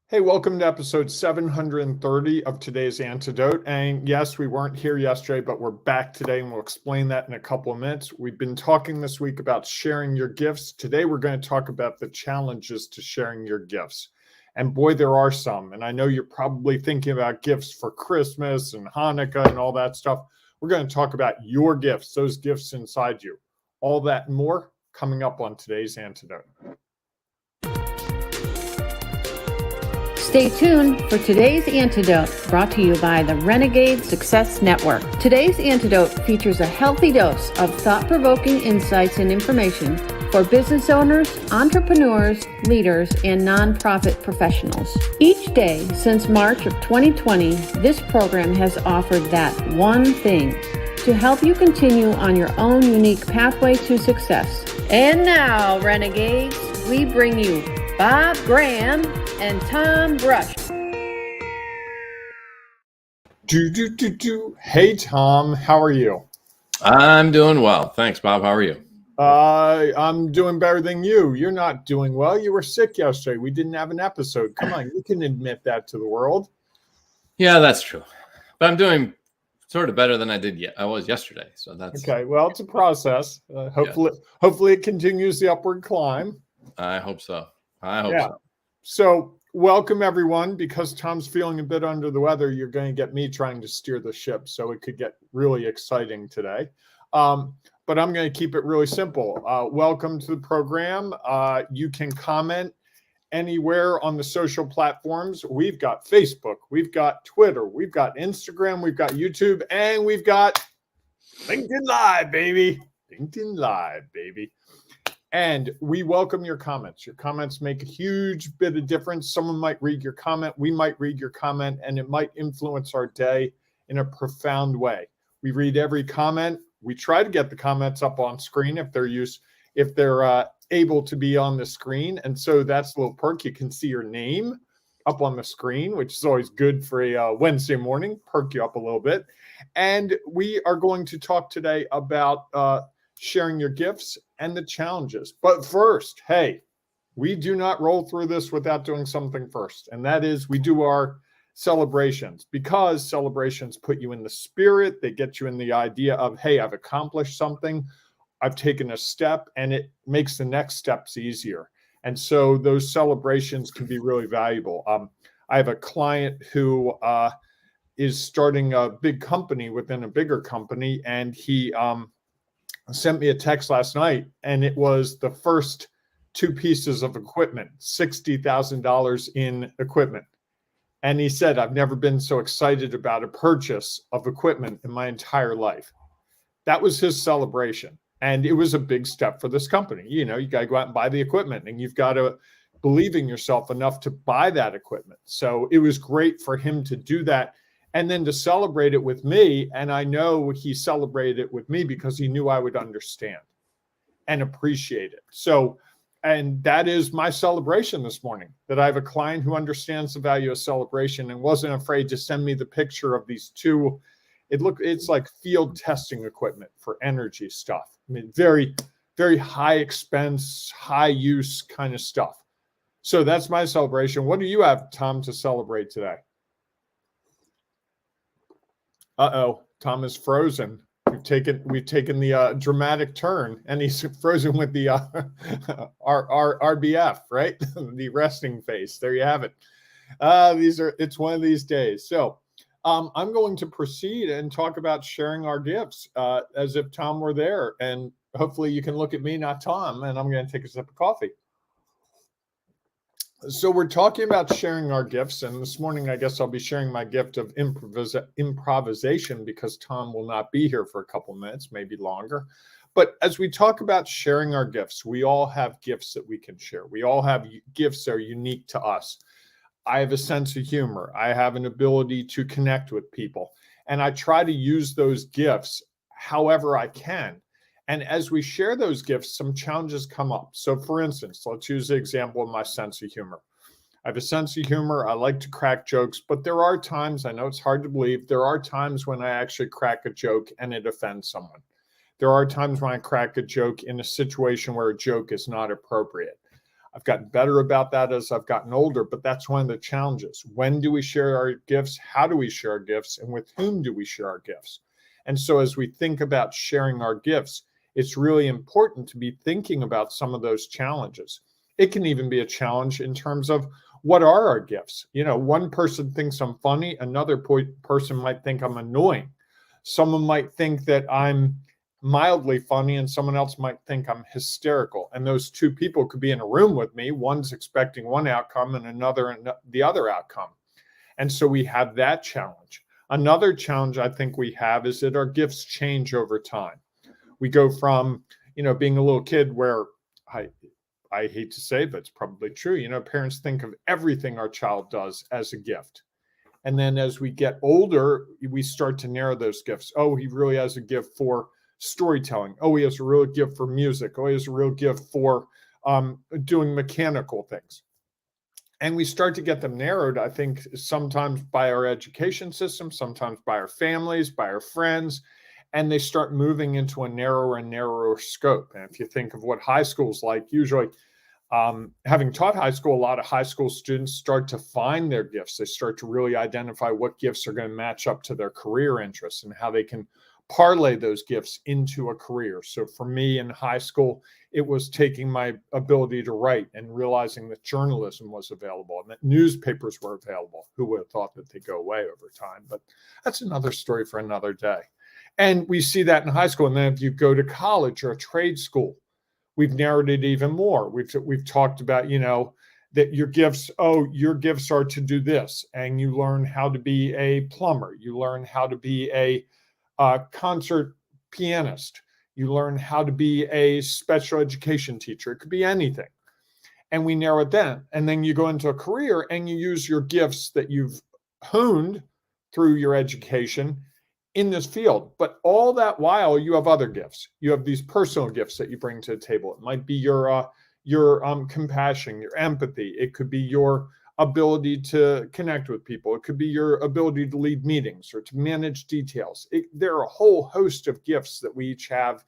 Hey, welcome to episode 730 of today's Antidote. And yes, we weren't here yesterday, but we're back today, and we'll explain that in a couple of minutes. We've been talking this week about sharing your gifts. Today, we're going to talk about the challenges to sharing your gifts. And boy, there are some. And I know you're probably thinking about gifts for Christmas and Hanukkah and all that stuff. We're going to talk about your gifts, those gifts inside you. All that and more coming up on today's Antidote. Stay tuned for today's Antidote, brought to you by the Renegade Success Network. Today's Antidote features a healthy dose of thought-provoking insights and information for business owners, entrepreneurs, leaders, and nonprofit professionals. Each day since March of 2020, this program has offered that one thing to help you continue on your own unique pathway to success. And now, Renegades, we bring you Bob Graham and Tom Brush. Hey, Tom, how are you? I'm doing well. Thanks, Bob. How are you? I'm doing better than you. You're not doing well. You were sick yesterday. We didn't have an episode. Come on, you can admit that to the world. Yeah, that's true. But I'm doing sort of better than I was yesterday. So that's okay. Well, it's a process. Hopefully it continues the upward climb. I hope so. I hope so. So welcome, everyone. Because Tom's feeling a bit under the weather, you're going to get me trying to steer the ship. So it could get really exciting today. But I'm going to keep it really simple. Welcome to the program. You can comment anywhere on the social platforms. We've got Facebook, we've got Twitter, we've got Instagram, we've got YouTube, and we've got LinkedIn Live, baby. LinkedIn Live, baby. And we welcome your comments. Your comments make a huge bit of difference. Someone might read your comment. We might read your comment, and it might influence our day in a profound way. We read every comment. We try to get the comments up on screen if they're able to be on the screen. And so that's a little perk. You can see your name up on the screen, which is always good for a Wednesday morning, perk you up a little bit. And we are going to talk today about sharing your gifts and the challenges. But first, hey, we do not roll through this without doing something first. And that is we do our celebrations, because celebrations put you in the spirit. They get you in the idea of, hey, I've accomplished something. I've taken a step, and it makes the next steps easier. And so those celebrations can be really valuable. I have a client who is starting a big company within a bigger company, and he sent me a text last night, and it was the first two pieces of equipment, $60,000 in equipment. And he said, I've never been so excited about a purchase of equipment in my entire life. That was his celebration. And it was a big step for this company. You know, you got to go out and buy the equipment, and you've got to believe in yourself enough to buy that equipment. So it was great for him to do that, and then to celebrate it with me. And I know he celebrated it with me because he knew I would understand and appreciate it. So, and that is my celebration this morning, that I have a client who understands the value of celebration and wasn't afraid to send me the picture of these two. It's like field testing equipment for energy stuff. I mean, very, very high expense, high use kind of stuff. So that's my celebration. What do you have, Tom, to celebrate today? Uh-oh, Tom is frozen. We've taken the dramatic turn, and he's frozen with the our RBF, right? The resting face. There you have it. It's one of these days. So I'm going to proceed and talk about sharing our gifts as if Tom were there, and hopefully you can look at me, not Tom, and I'm going to take a sip of coffee. So we're talking about sharing our gifts, and this morning I guess I'll be sharing my gift of improvisation, because Tom will not be here for a couple minutes, maybe longer. But as we talk about sharing our gifts, we all have gifts that we can share. We all have gifts that are unique to us. I have a sense of humor. I have an ability to connect with people, and I try to use those gifts however I can. And as we share those gifts, some challenges come up. So for instance, let's use the example of my sense of humor. I have a sense of humor. I like to crack jokes, but there are times, I know it's hard to believe, there are times when I actually crack a joke and it offends someone. There are times when I crack a joke in a situation where a joke is not appropriate. I've gotten better about that as I've gotten older, but that's one of the challenges. When do we share our gifts? How do we share our gifts? And with whom do we share our gifts? And so as we think about sharing our gifts, it's really important to be thinking about some of those challenges. It can even be a challenge in terms of what are our gifts? One person thinks I'm funny, another person might think I'm annoying. Someone might think that I'm mildly funny and someone else might think I'm hysterical. And those two people could be in a room with me. One's expecting one outcome and another the other outcome. And so we have that challenge. Another challenge I think we have is that our gifts change over time. We go from, being a little kid where I hate to say, but it's probably true. Parents think of everything our child does as a gift. And then as we get older, we start to narrow those gifts. Oh, he really has a gift for storytelling. Oh, he has a real gift for music. Oh, he has a real gift for doing mechanical things. And we start to get them narrowed, I think, sometimes by our education system, sometimes by our families, by our friends, and they start moving into a narrower and narrower scope. And if you think of what high school's like, usually having taught high school, a lot of high school students start to find their gifts. They start to really identify what gifts are going to match up to their career interests and how they can parlay those gifts into a career. So for me in high school, it was taking my ability to write and realizing that journalism was available and that newspapers were available. Who would have thought that they go away over time? But that's another story for another day. And we see that in high school. And then if you go to college or a trade school, we've narrowed it even more. We've talked about, that your gifts are to do this. And you learn how to be a plumber. You learn how to be a concert pianist. You learn how to be a special education teacher. It could be anything. And we narrow it down. And then you go into a career and you use your gifts that you've honed through your education in this field. But all that while, you have other gifts. You have these personal gifts that you bring to the table. It might be your compassion, your empathy. It could be your ability to connect with people. It could be your ability to lead meetings or to manage details. There are a whole host of gifts that we each have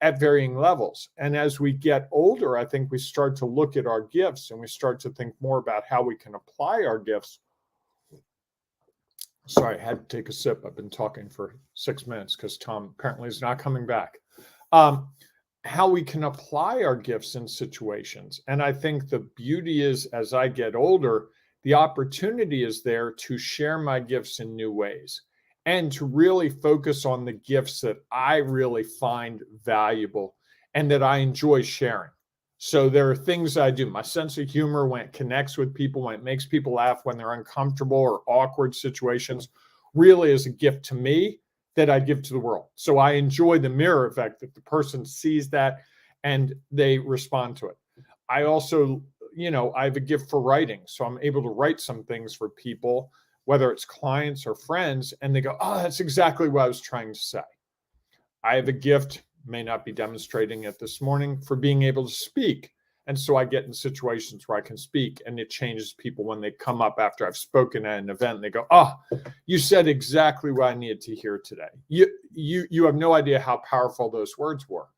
at varying levels. And as we get older, I think we start to look at our gifts and we start to think more about how we can apply our gifts. Sorry, I had to take a sip. I've been talking for 6 minutes because Tom apparently is not coming back. How we can apply our gifts in situations. And I think the beauty is, as I get older, the opportunity is there to share my gifts in new ways and to really focus on the gifts that I really find valuable and that I enjoy sharing. So there are things I do. My sense of humor, when it connects with people, when it makes people laugh, when they're uncomfortable or awkward situations, really is a gift to me that I give to the world. So I enjoy the mirror effect that the person sees that and they respond to it. I also, I have a gift for writing. So I'm able to write some things for people, whether it's clients or friends, and they go, oh, that's exactly what I was trying to say. I have a gift, may not be demonstrating it this morning, for being able to speak. And so I get in situations where I can speak, and it changes people when they come up after I've spoken at an event and they go, oh, you said exactly what I needed to hear today. You have no idea how powerful those words were.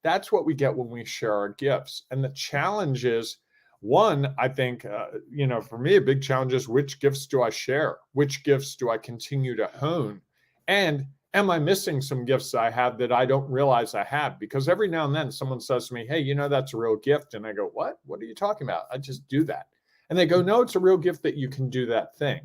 That's what we get when we share our gifts. And the challenge is, one, I think, for me, a big challenge is, which gifts do I share? Which gifts do I continue to hone? And am I missing some gifts I have that I don't realize I have? Because every now and then someone says to me, hey, that's a real gift. And I go, what? What are you talking about? I just do that. And they go, no, it's a real gift that you can do that thing.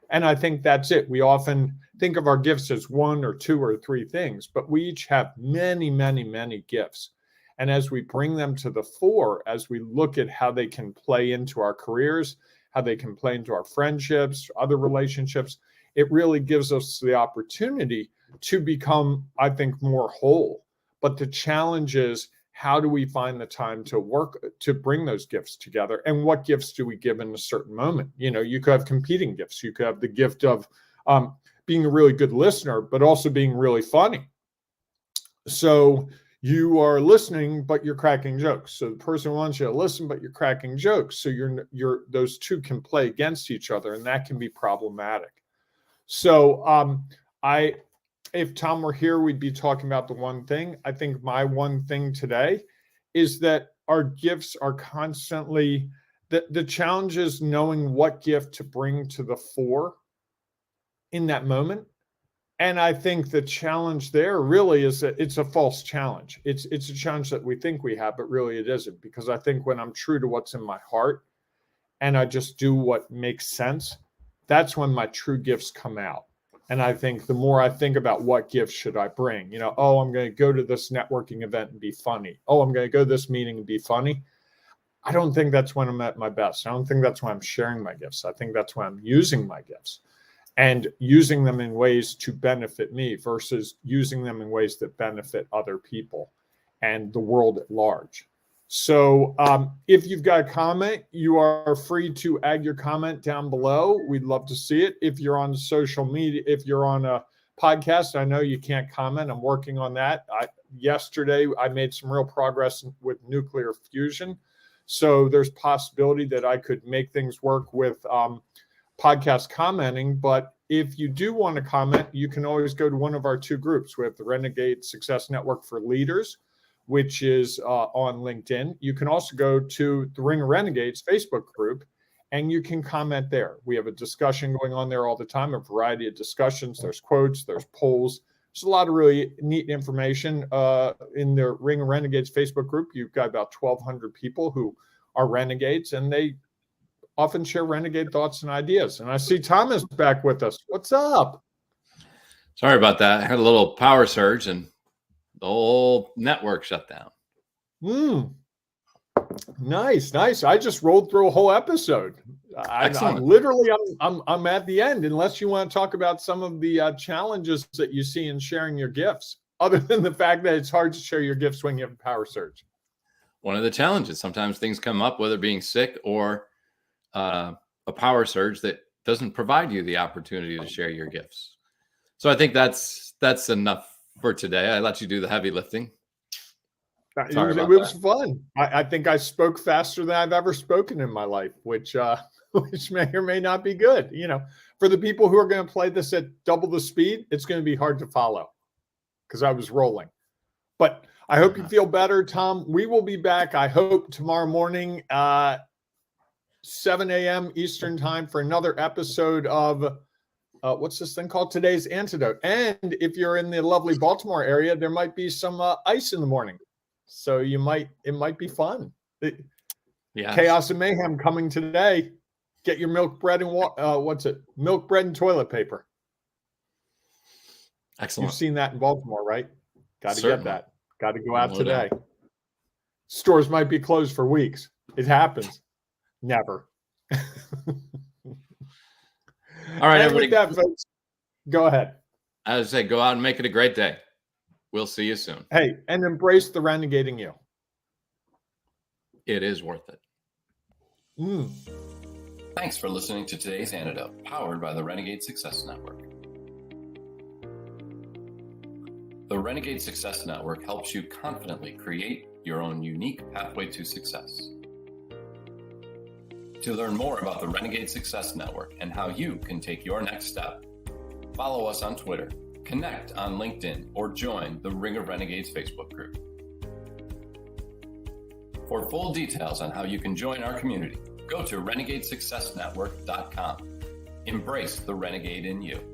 And I think that's it. We often think of our gifts as one or two or three things, but we each have many, many, many gifts. And as we bring them to the fore, as we look at how they can play into our careers, how they can play into our friendships, other relationships, it really gives us the opportunity to become, I think, more whole. But the challenge is, how do we find the time to work to bring those gifts together? And what gifts do we give in a certain moment? You could have competing gifts. You could have the gift of being a really good listener, but also being really funny. So you are listening, but you're cracking jokes. So the person wants you to listen, but you're cracking jokes. So those two can play against each other, and that can be problematic. So if Tom were here, we'd be talking about the one thing. I think my one thing today is that our gifts are constantly, the challenge is knowing what gift to bring to the fore in that moment. And I think the challenge there really is that it's a false challenge. It's a challenge that we think we have, but really it isn't. Because I think when I'm true to what's in my heart and I just do what makes sense, that's when my true gifts come out. And I think the more I think about what gifts should I bring, oh, I'm going to go to this networking event and be funny. Oh, I'm going to go to this meeting and be funny. I don't think that's when I'm at my best. I don't think that's when I'm sharing my gifts. I think that's when I'm using my gifts and using them in ways to benefit me versus using them in ways that benefit other people and the world at large. So if you've got a comment, you are free to add your comment down below. We'd love to see it. If you're on social media, if you're on a podcast, I know you can't comment. I'm working on that. Yesterday, I made some real progress with nuclear fusion. So there's possibility that I could make things work with podcast commenting. But if you do want to comment, you can always go to one of our two groups. We have the Renegade Success Network for Leaders, which is on LinkedIn. You can also go to the Ring of Renegades Facebook group, and you can comment there. We have a discussion going on there all the time, a variety of discussions. There's quotes, there's polls. There's a lot of really neat information in the Ring of Renegades Facebook group. You've got about 1,200 people who are renegades, and they often share renegade thoughts and ideas. And I see Thomas back with us. What's up? Sorry about that. I had a little power surge and the whole network shut down. Nice. I just rolled through a whole episode. I'm at the end, unless you want to talk about some of the challenges that you see in sharing your gifts, other than the fact that it's hard to share your gifts when you have a power surge. One of the challenges, sometimes things come up, whether being sick or a power surge that doesn't provide you the opportunity to share your gifts. So I think that's enough for today. I let you do the heavy lifting. It was fun. I think I spoke faster than I've ever spoken in my life, which may or may not be good. For the people who are going to play this at double the speed, it's going to be hard to follow because I was rolling. But I hope you feel better, Tom. We will be back, I hope, tomorrow morning, 7 a.m. Eastern time for another episode of what's this thing called? Today's Antidote. And if you're in the lovely Baltimore area, there might be some ice in the morning. So it might be fun. Chaos and mayhem coming today. Get your milk, bread, and milk, bread, and toilet paper. Excellent. You've seen that in Baltimore, right? Got to get that. Got to go out today. Doubt. Stores might be closed for weeks. It happens. Never. All right, everybody. With that, folks, go ahead. As I say, go out and make it a great day. We'll see you soon. Hey, and embrace the renegading you. It is worth it. Thanks for listening to today's Antidote, powered by the Renegade Success Network. The Renegade Success Network helps you confidently create your own unique pathway to success. To learn more about the Renegade Success Network and how you can take your next step, follow us on Twitter, connect on LinkedIn, or join the Ring of Renegades Facebook group. For full details on how you can join our community, go to renegadesuccessnetwork.com. Embrace the renegade in you.